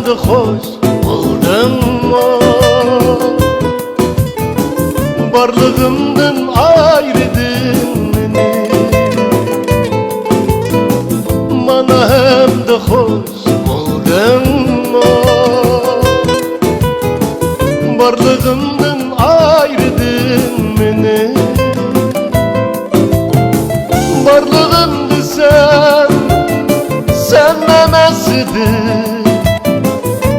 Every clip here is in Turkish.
hamdı hoş buldummu? Barlığımdan ayrıdın beni. Bana hamdı hoş buldummu? Barlığımdan ayrıdın beni. Varlığımdı sen memesidir.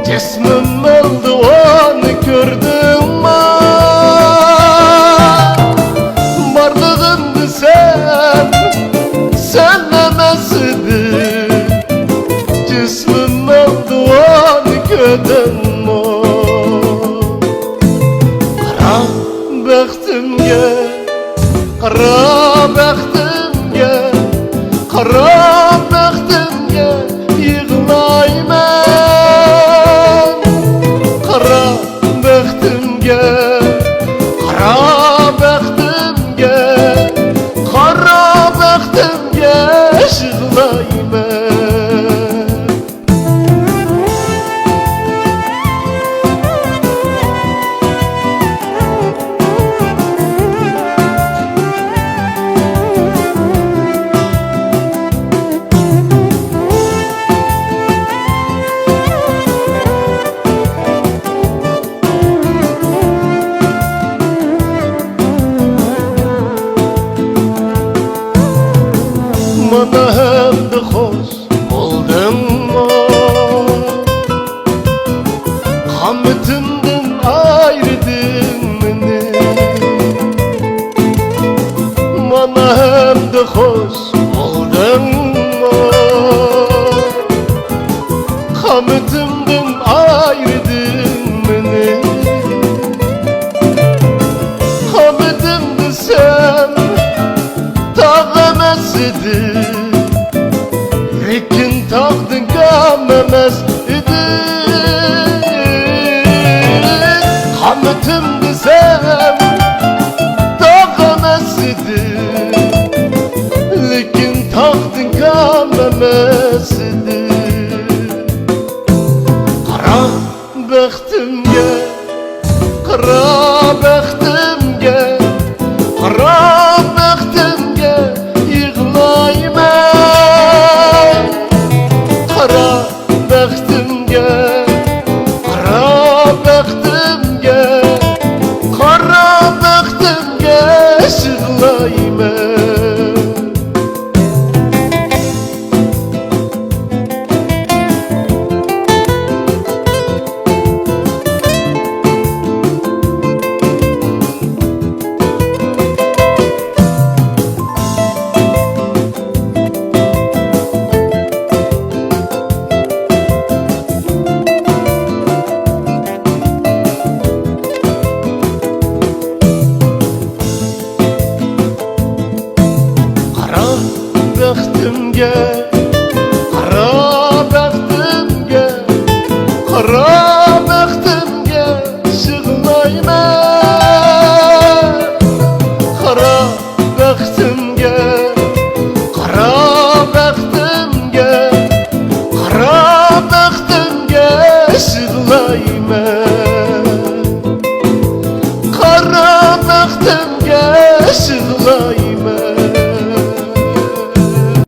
Cismim oldu onu gördüm mü? Varlığımdı sen memesidir. Cismim oldu onu gördüm mü? Kara bəxtimge, kara bəxtimge, kara bəxtimge yığılayım. Kara bəxtimge, kara bəxtimge, kara bəxtimge yığılayım. Bana hem de hoş buldummu? Hammetimden ayrıdın beni. Bana hem de hoş buldummu? Hammetimden ayrıdın beni. Hammetimden sen tağemesidir. Lekin tağdın gelmemez idi. Hammetim desem tağemesidir. Lekin tağdın gelmemez idi. Kara bəxtimge, kara bəxtimge, kara bəxtimge yığılayım. Kara bəxtimge, kara bəxtimge, kara bəxtimge yığılayım. Bəxtimge, kara bəxtimge, kara bəxtimge yığılayım. Kara bəxtimge, kara bəxtimge, kara bəxtimge yığılayım. Kara bəxtimge yığılayım.